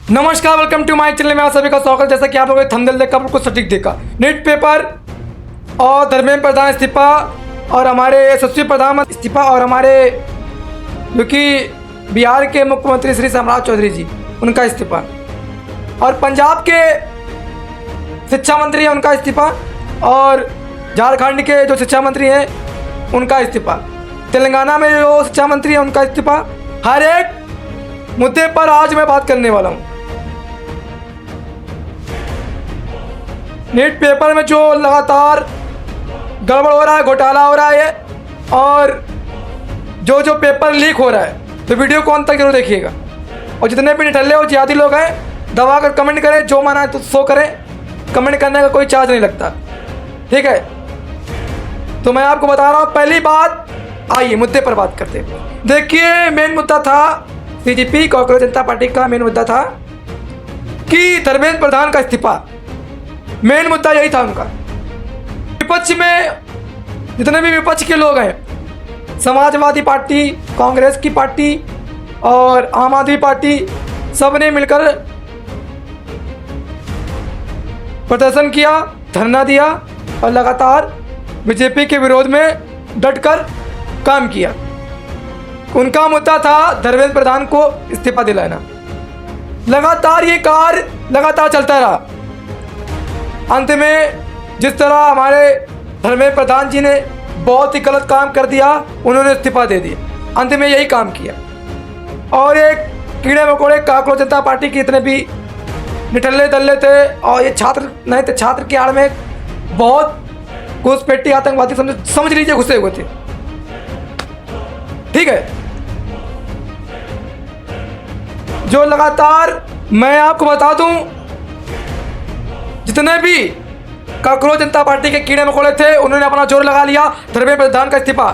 नमस्कार, welcome to my channel में आप सभी का स्वागत। जैसा कि आप लोगों ने थंबनेल देखा, बिल्कुल सटीक देखा। नीट पेपर और धर्मेंद्र प्रधान इस्तीफा और हमारे यशस्वी प्रधान इस्तीफा और हमारे जो कि बिहार के मुख्यमंत्री श्री सम्राट चौधरी जी उनका इस्तीफा और पंजाब के शिक्षा मंत्री हैं उनका इस्तीफा और झारखंड के जो शिक्षा मंत्री हैं उनका इस्तीफा, तेलंगाना में जो शिक्षा मंत्री हैं उनका इस्तीफा। हर एक मुद्दे पर आज मैं बात करने वाला हूँ। नीट पेपर में जो लगातार गड़बड़ हो रहा है, घोटाला हो रहा है और जो पेपर लीक हो रहा है, तो वीडियो को अंत तक जरूर देखिएगा। और जितने भी निठल्ले और जिहादी लोग हैं, दबा कर कमेंट करें, जो माना है तो सो करें। कमेंट करने का कोई चार्ज नहीं लगता, ठीक है। तो मैं आपको बता रहा हूँ, पहली बात, आइए मुद्दे पर बात करते हैं। देखिए, मेन मुद्दा था बीजेपी कांग्रेस जनता पार्टी का मेन मुद्दा था कि धर्मेंद्र प्रधान का इस्तीफा। मेन मुद्दा यही था उनका। विपक्ष में जितने भी विपक्ष के लोग हैं, समाजवादी पार्टी, कांग्रेस की पार्टी और आम आदमी पार्टी, सब ने मिलकर प्रदर्शन किया, धरना दिया और लगातार बीजेपी के विरोध में डटकर काम किया। उनका मुद्दा था धर्मेंद्र प्रधान को इस्तीफा दिलाना। लगातार ये कार्य लगातार चलता रहा। अंत में जिस तरह हमारे धर्मेंद्र प्रधान जी ने बहुत ही गलत काम कर दिया, उन्होंने इस्तीफा दे दिया। अंत में यही काम किया और एक कीड़े मकोड़े कांग्रेस जनता पार्टी के इतने भी निठल्ले दल्ले थे और ये छात्र नहीं थे, छात्र की आड़ में बहुत घुसपैठी आतंकवादी समझ लीजिए घुसे हुए थे, ठीक है। जो लगातार मैं आपको बता दूं, जितने भी कांग्रेस जनता पार्टी के कीड़े मकोड़े थे, उन्होंने अपना जोर लगा लिया। धर्मेंद्र प्रधान का इस्तीफा,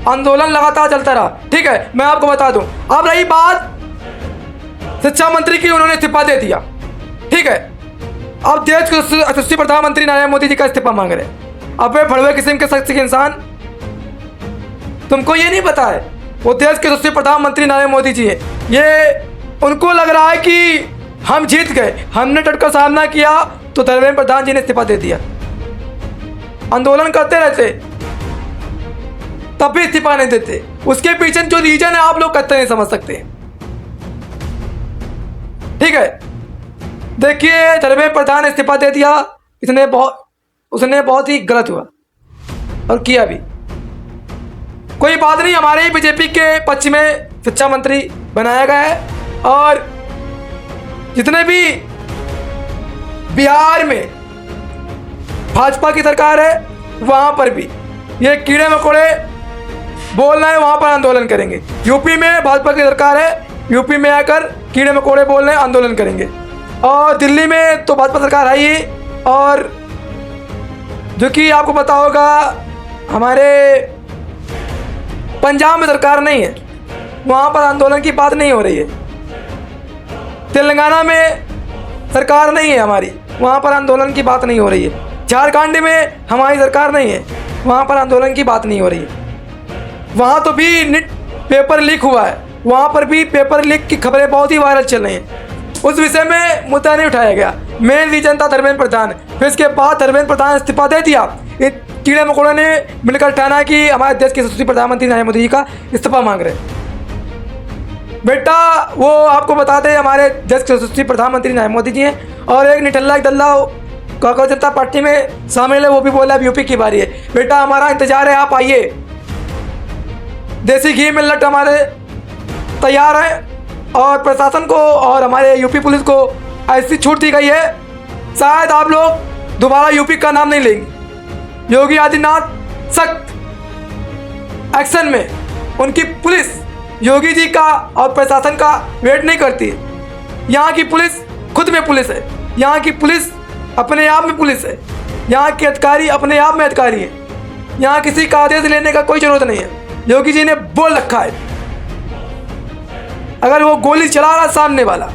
आंदोलन लगातार चलता रहा, ठीक है। मैं आपको बता दूं, अब रही बात शिक्षा मंत्री की, उन्होंने इस्तीफा दे दिया, ठीक है। अब देश के यशस्वी प्रधानमंत्री नरेंद्र मोदी जी का इस्तीफा मांग रहे हैं। अब वे भड़वे किस्म के शख्स के इंसान, तुमको ये नहीं पता है वो देश के यशस्वी प्रधानमंत्री नरेंद्र मोदी जी है। ये उनको लग रहा है कि हम जीत गए, हमने डटकर सामना किया, तो धर्मेंद्र प्रधान जी ने इस्तीफा दे दिया। आंदोलन करते रहते तब भी इस्तीफा नहीं देते। उसके पीछे जो रीजन है आप लोग कहते नहीं समझ सकते, ठीक है। देखिए, धर्मेंद्र प्रधान ने इस्तीफा दे दिया, उसने बहुत ही गलत हुआ और किया भी। कोई बात नहीं, हमारे ही बीजेपी के पक्ष में शिक्षा मंत्री बनाया गया है और जितने भी बिहार में भाजपा की सरकार है, वहां पर भी ये कीड़े मकोड़े बोल रहे हैं, वहां पर आंदोलन करेंगे। यूपी में भाजपा की सरकार है, यूपी में आकर कीड़े मकोड़े बोल रहे हैं, आंदोलन करेंगे। और दिल्ली में तो भाजपा सरकार है ही, और जो कि आपको पता होगा हमारे पंजाब में सरकार नहीं है, वहाँ पर आंदोलन की बात नहीं हो रही है। तेलंगाना में सरकार नहीं है हमारी, वहाँ पर आंदोलन की बात नहीं हो रही है। झारखंड में हमारी सरकार नहीं है, वहाँ पर आंदोलन की बात नहीं हो रही है। वहाँ तो भी नीट पेपर लीक हुआ है, वहाँ पर भी पेपर लीक की खबरें बहुत ही वायरल चल रही हैं। उस विषय में मुद्दा नहीं उठाया गया। मेन रीजन था धर्मेंद्र प्रधान। फिर इसके बाद धर्मेंद्र प्रधान इस्तीफा दे दिया। कीड़े मकोड़ों ने मिलकर ठाना कि हमारे देश के यशस्वी प्रधानमंत्री नरेंद्र मोदी जी का इस्तीफा मांग रहे। बेटा, वो आपको बता दें, हमारे देश के यशस्वी प्रधानमंत्री नरेंद्र मोदी जी हैं और एक निठल्ला एक दल्ला कांग्रेस जनता पार्टी में शामिल है, वो भी बोला अब यूपी की बारी है। बेटा, हमारा इंतजार है, आप आइए। देसी घी मिलट हमारे तैयार है और प्रशासन को और हमारे यूपी पुलिस को ऐसी छूट दी गई है, शायद आप लोग दोबारा यूपी का नाम नहीं लेंगे। योगी आदित्यनाथ सख्त एक्शन में, उनकी पुलिस योगी जी का और प्रशासन का वेट नहीं करती। यहाँ की पुलिस खुद में पुलिस है, यहाँ की पुलिस अपने आप में पुलिस है, यहाँ के अधिकारी अपने आप में अधिकारी है। यहाँ किसी का आदेश लेने का कोई जरूरत नहीं है। योगी जी ने बोल रखा है, अगर वो गोली चला रहा सामने वाला,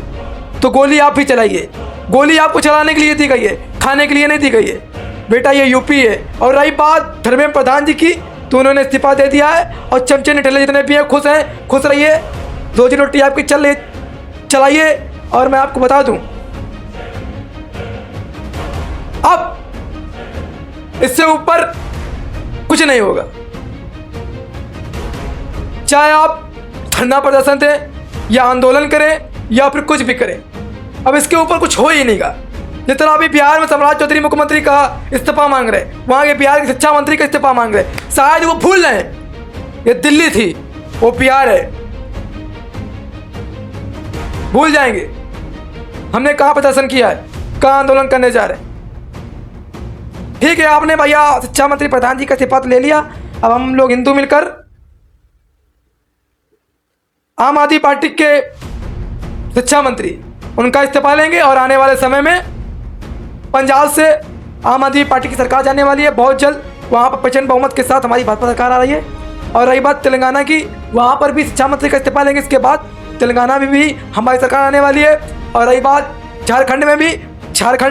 तो गोली आप भी चलाइए। गोली आपको चलाने के लिए दी गई है, खाने के लिए नहीं दी गई है। बेटा, ये यूपी है। और रही बात धर्मेंद्र प्रधान जी की, तो उन्होंने इस्तीफा दे दिया है और चमचे निठल्ले जितने भी हैं खुश हैं, खुश रहिए। रोजी रोटी आपकी चल रही, चलाइए, और मैं आपको बता दूं, अब इससे ऊपर कुछ नहीं होगा। चाहे आप धरना प्रदर्शन दें या आंदोलन करें या फिर कुछ भी करें, अब इसके ऊपर कुछ हो ही नहीं गा। जिस तरह अभी बिहार में सम्राट चौधरी मुख्यमंत्री का इस्तीफा मांग रहे, वहां के बिहार के शिक्षा मंत्री का इस्तीफा मांग रहे, शायद वो भूल रहे हैं ये दिल्ली थी, वो बिहार है, भूल जाएंगे हमने कहाँ प्रदर्शन किया है, कहाँ आंदोलन करने जा रहे हैं। ठीक है, आपने भैया शिक्षा मंत्री प्रधान जी का इस्तीफा तो ले लिया, अब हम लोग हिंदू मिलकर आम आदमी पार्टी के शिक्षा मंत्री उनका इस्तीफा लेंगे और आने वाले समय में पंजाब से आम आदमी पार्टी की सरकार जाने वाली है बहुत जल्द। वहाँ पर प्रचंड बहुमत के साथ हमारी भाजपा सरकार आ रही है। और रही बात तेलंगाना की, वहाँ पर भी शिक्षा मंत्री का इस्तीफा लेंगे, इसके बाद तेलंगाना में भी हमारी सरकार आने वाली है। और रही बात झारखंड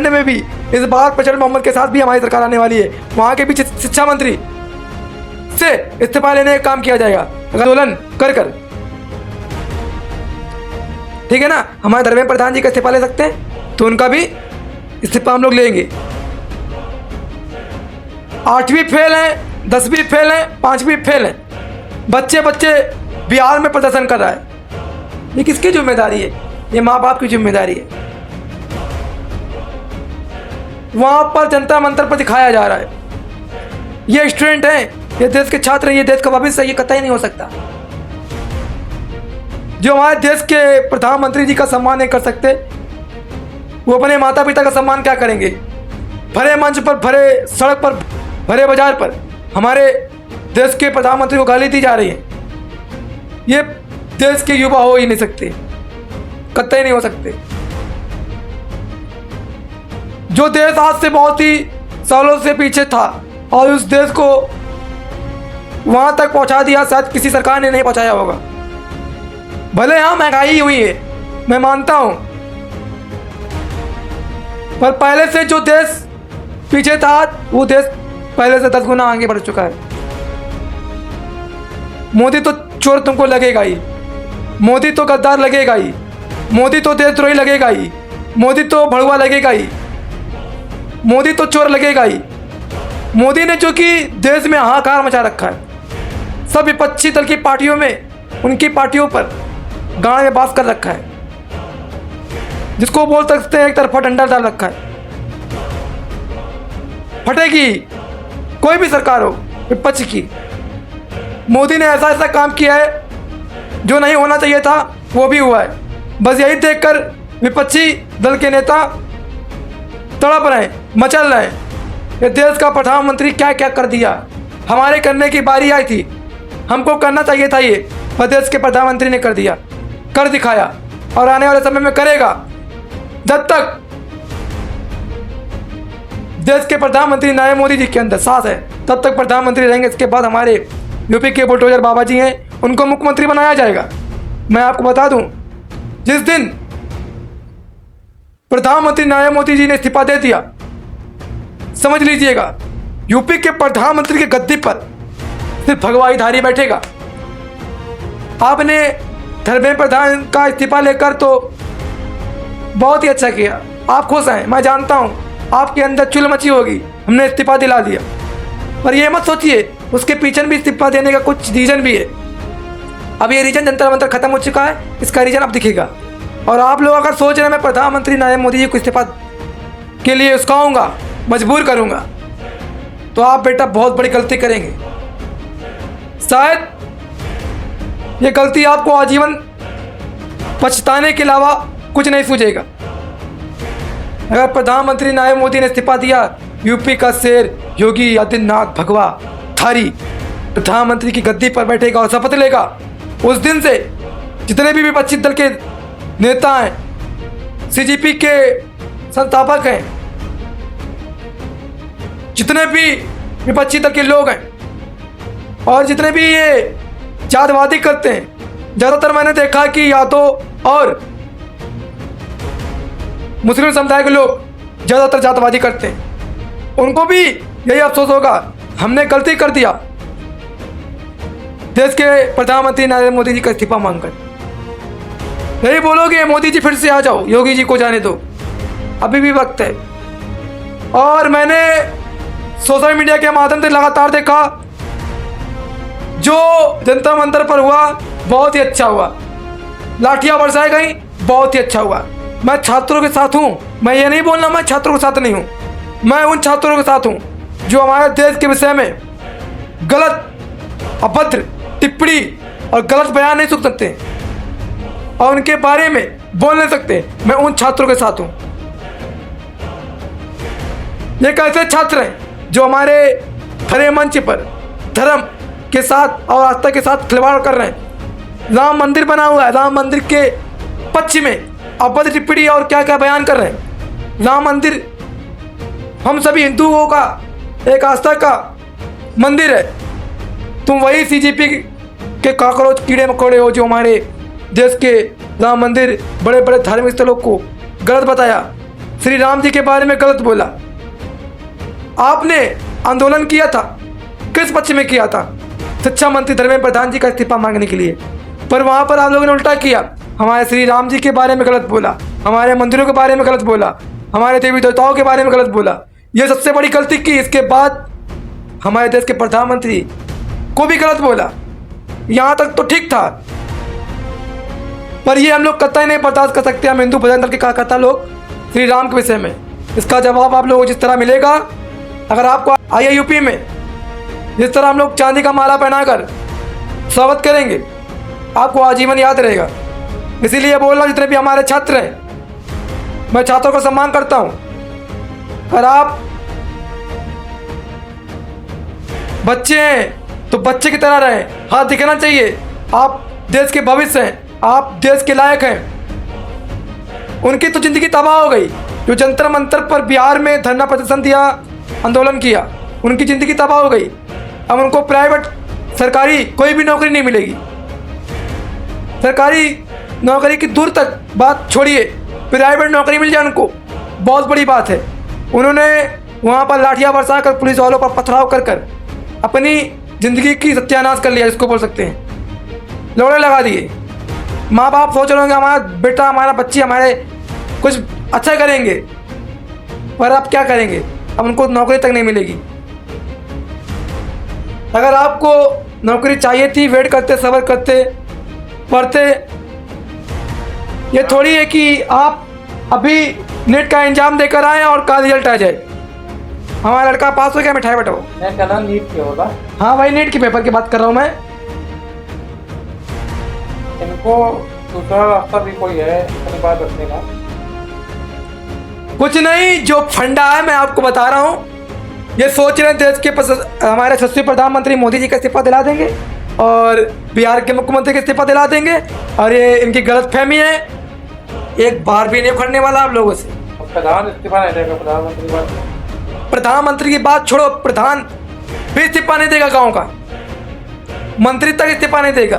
में भी इस बार प्रचंड बहुमत के साथ भी हमारी सरकार आने वाली है। वहाँ के भी शिक्षा मंत्री से इस्तीफा लेने का काम किया जाएगा आंदोलन कर। ठीक है ना, हमारे धर्मेंद्र प्रधान जी का इस्तीफा ले सकते हैं तो उनका भी इस्तीफा हम लोग लेंगे। 8वीं फेल हैं, 10वीं फेल हैं, 5वीं फेल हैं, बच्चे बिहार में प्रदर्शन कर रहा है, ये किसकी जिम्मेदारी है? ये माँ बाप की जिम्मेदारी है। वहां पर जनता मंत्र पर दिखाया जा रहा है ये स्टूडेंट हैं, ये देश के छात्र हैं, ये देश का भविष्य है, ये कतई नहीं हो सकता। जो हमारे देश के प्रधानमंत्री जी का सम्मान नहीं कर सकते, वो अपने माता पिता का सम्मान क्या करेंगे? भरे मंच पर, भरे सड़क पर, भरे बाजार पर हमारे देश के प्रधानमंत्री को गाली दी जा रही है। ये देश के युवा हो ही नहीं सकते, कतई नहीं हो सकते। जो देश आज से बहुत ही सालों से पीछे था और उस देश को वहां तक पहुंचा दिया, शायद किसी सरकार ने नहीं पहुंचाया होगा। भले हाँ महंगाई हुई है, मैं मानता हूं, पर पहले से जो देश पीछे था वो देश पहले से 10 गुना आगे बढ़ चुका है। मोदी तो चोर तुमको लगेगा ही, मोदी तो गद्दार लगेगा ही, मोदी तो देशद्रोही लगेगा ही, मोदी तो भड़ुआ लगेगा ही, मोदी तो चोर लगेगा ही। मोदी ने जो कि देश में हाहाकार मचा रखा है, सब विपक्षी दल की पार्टियों में, उनकी पार्टियों पर गाड़ में बास कर रखा है, जिसको बोल सकते हैं एक तरफा डंडा डाल रखा है। फटेगी कोई भी सरकार हो विपक्ष की। मोदी ने ऐसा काम किया है जो नहीं होना चाहिए था, वो भी हुआ है। बस यही देखकर विपक्षी दल के नेता तड़प रहे, मचल रहे। ये देश का प्रधानमंत्री क्या क्या कर दिया, हमारे करने की बारी आई थी, हमको करना चाहिए था ये, पर देश के प्रधानमंत्री ने कर दिया, कर दिखाया और आने वाले समय में करेगा। जब तक देश के प्रधानमंत्री नरेंद्र मोदी जी के अंदर सांस है तब तक प्रधानमंत्री रहेंगे। इसके बाद हमारे यूपी के बुलडोजर बाबा जी हैं, उनको मुख्यमंत्री बनाया जाएगा। मैं आपको बता दूं, जिस दिन प्रधानमंत्री नरेंद्र मोदी जी ने इस्तीफा दे दिया, समझ लीजिएगा यूपी के प्रधानमंत्री के गद्दी पर सिर्फ भगवाईधारी बैठेगा। आपने धर्मेंद्र प्रधान का इस्तीफा लेकर तो बहुत ही अच्छा किया, आप खुश हैं, मैं जानता हूं आपके अंदर चुल मची होगी, हमने इस्तीफा दिला दिया। पर ये मत सोचिए उसके पीछे भी इस्तीफा देने का कुछ रीजन भी है। अब ये रीजन जंतर मंतर खत्म हो चुका है, इसका रीजन अब दिखेगा। और आप लोग अगर सोच रहे हैं मैं प्रधानमंत्री नरेंद्र मोदी जी को इस्तीफा के लिए उसकाऊंगा, मजबूर करूंगा, तो आप बेटा बहुत बड़ी गलती करेंगे। शायद ये गलती आपको आजीवन पछताने के अलावा कुछ नहीं सूझेगा। अगर प्रधानमंत्री नरेंद्र मोदी ने इस्तीफा दिया, यूपी का शेर योगी आदित्यनाथ भगवा धारी प्रधानमंत्री की गद्दी पर बैठेगा और शपथ लेगा। उस दिन से जितने भी विपक्षी दल के नेता हैं, सीजेपी के संस्थापक हैं, जितने भी विपक्षी दल के लोग हैं और जितने भी ये जातवादी करते हैं, ज़्यादातर मैंने देखा कि यादव और मुस्लिम समुदाय के लोग ज़्यादातर जातवादी करते हैं। उनको भी यही अफसोस होगा, हमने गलती कर दिया देश के प्रधानमंत्री नरेंद्र मोदी जी का इस्तीफा मांगकर। नहीं बोलोगे मोदी जी फिर से आ जाओ, योगी जी को जाने दो, अभी भी वक्त है। और मैंने सोशल मीडिया के माध्यम से लगातार देखा, जो जनता मंदिर पर हुआ बहुत ही अच्छा हुआ, लाठियां बरसाई गई, बहुत ही अच्छा हुआ। मैं छात्रों के साथ हूँ, मैं ये नहीं बोलना मैं छात्रों के साथ नहीं हूँ, मैं उन छात्रों के साथ हूँ जो हमारे देश के विषय में गलत, अभद्र टिप्पणी और गलत बयान नहीं सुन सकते और उनके बारे में बोल नहीं सकते। मैं उन छात्रों के साथ हूँ। ये कैसे छात्र हैं जो हमारे खड़े मंच पर धर्म के साथ और आस्था के साथ खिलवाड़ कर रहे हैं। राम मंदिर बना हुआ है, राम मंदिर के पक्ष में अभद्र टिप्पणी और क्या क्या बयान कर रहे हैं। राम मंदिर हम सभी हिंदुओं का एक आस्था का मंदिर है। तुम वही सीजेपी के कॉकरोच कीड़े मकोड़े हो जो हमारे देश के राम मंदिर, बड़े बड़े धार्मिक स्थलों को गलत बताया, श्री राम जी के बारे में गलत बोला। आपने आंदोलन किया था, किस पक्ष में किया था? शिक्षा मंत्री धर्मेंद्र प्रधान जी का इस्तीफा मांगने के लिए, पर वहाँ पर आप लोगों ने उल्टा किया, हमारे श्री राम जी के बारे में गलत बोला, हमारे मंदिरों के बारे में गलत बोला, हमारे देवी देवताओं के बारे में गलत बोला। ये सबसे बड़ी गलती की। इसके बाद हमारे देश के प्रधानमंत्री को भी गलत बोला। यहाँ तक तो ठीक था, पर ये हम लोग कतई नहीं बर्दाश्त कर सकते। हम हिंदू भजन दल के कार्यकर्ता लोग श्री राम के विषय में इसका जवाब आप लोगों को जिस तरह मिलेगा, अगर आपको IIUP में जिस तरह हम लोग चांदी का माला पहनाकर स्वागत करेंगे, आपको आजीवन याद रहेगा। इसीलिए बोल रहा हूँ, जितने भी हमारे छात्र हैं, मैं छात्रों का सम्मान करता हूँ। अगर आप बच्चे हैं तो बच्चे की तरह रहें, हाथ दिखाना चाहिए। आप देश के भविष्य हैं, आप देश के लायक हैं। उनकी तो जिंदगी तबाह हो गई, जो जंतर मंतर पर बिहार में धरना प्रदर्शन दिया, आंदोलन किया, उनकी ज़िंदगी तबाह हो गई। अब उनको प्राइवेट सरकारी कोई भी नौकरी नहीं मिलेगी। सरकारी नौकरी की दूर तक बात छोड़िए, प्राइवेट नौकरी मिल जाए उनको, बहुत बड़ी बात है। उन्होंने वहाँ पर लाठियाँ बरसा कर, पुलिस वालों पर पथराव कर कर अपनी ज़िंदगी की सत्यानाश कर लिया, इसको बोल सकते हैं। लोड़े लगा दिए। माँ बाप सोच रहे होंगे हमारा बेटा, हमारा बच्ची हमारे कुछ अच्छा करेंगे, पर अब क्या करेंगे? अब उनको नौकरी तक नहीं मिलेगी। अगर आपको नौकरी चाहिए थी, वेट करते, सब्र करते, पढ़ते। ये थोड़ी है कि आप अभी नेट का एग्जाम देकर आए और का रिजल्ट आ जाए। हमारा लड़का पास हो गया, मिठाई बटाओ। नीट की होगा। हाँ भाई, नीट के पेपर की बात कर रहा हूँ मैं। इनको दूसरा रास्ता भी कोई है अपनी बात रखने का? कुछ नहीं, जो फंडा है मैं आपको बता रहा हूँ। ये सोच रहे हैं देश के हमारे यशस्वी प्रधानमंत्री मोदी जी का इस्तीफा दिला देंगे और बिहार के मुख्यमंत्री का इस्तीफा दिला देंगे, और ये इनकी गलतफहमी है। एक बार भी नहीं उखड़ने वाला आप लोगों से। प्रधान इस्तीफा नहीं देगा, प्रधानमंत्री की बात छोड़ो, प्रधान भी इस्तीफा नहीं देगा, गांव का मंत्री तक इस्तीफा नहीं देगा।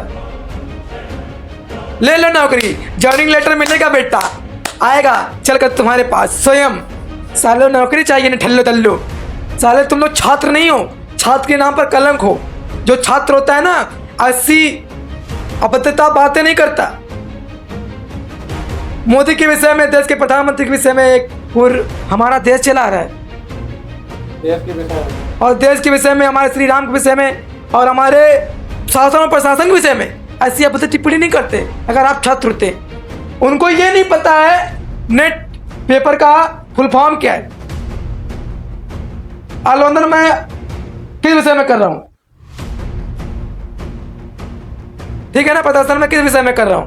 ले लो नौकरी, ज्वाइनिंग लेटर मिलेगा, बेटा आएगा चल कर तुम्हारे पास स्वयं। सालों नौकरी चाहिए नहीं, ठल्लो तल्लो। साले तुम लोग छात्र नहीं हो, छात्र के नाम पर कलंक हो। जो छात्र होता है ना, ऐसी अभद्रता बातें नहीं करता। मोदी के विषय में, देश के प्रधानमंत्री के विषय में एक हमारा देश चला रहा है, देश के विषय में, और देश के विषय में, हमारे श्री राम के विषय में और हमारे शासन और प्रशासन के विषय में ऐसी अभद्र टिप्पणी नहीं करते। अगर आप छात्र होते, उनको ये नहीं पता है नेट पेपर का फुल फॉर्म क्या है। आंदोलन मैं किस विषय में कर रहा हूं, ठीक है ना? प्रदर्शन में किस विषय में कर रहा हूं,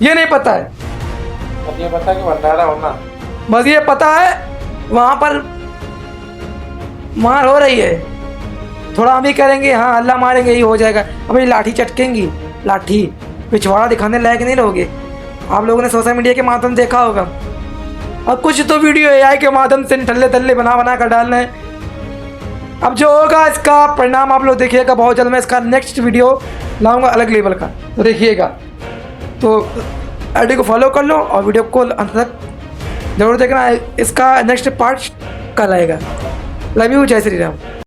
ये नहीं पता है। अब ये पता है कि भंडारा होना, बस ये पता है वहां पर मार हो रही है। थोड़ा हम भी करेंगे, हाँ अल्लाह मारेंगे, ये हो जाएगा। अभी लाठी चटकेंगी, लाठी पिछवाड़ा दिखाने लायक नहीं रहोगे। आप लोगों ने सोशल मीडिया के माध्यम से देखा होगा। अब कुछ तो वीडियो AI के माध्यम से ठल्ले तल्ले बना कर डालना है। अब जो होगा इसका परिणाम आप लोग देखिएगा बहुत जल्द। मैं इसका नेक्स्ट वीडियो लाऊंगा अलग लेवल का, तो देखिएगा। तो ID को फॉलो कर लो और वीडियो को अंत तक जरूर देखना। इसका नेक्स्ट पार्ट कल आएगा। लव यू, जय श्री राम।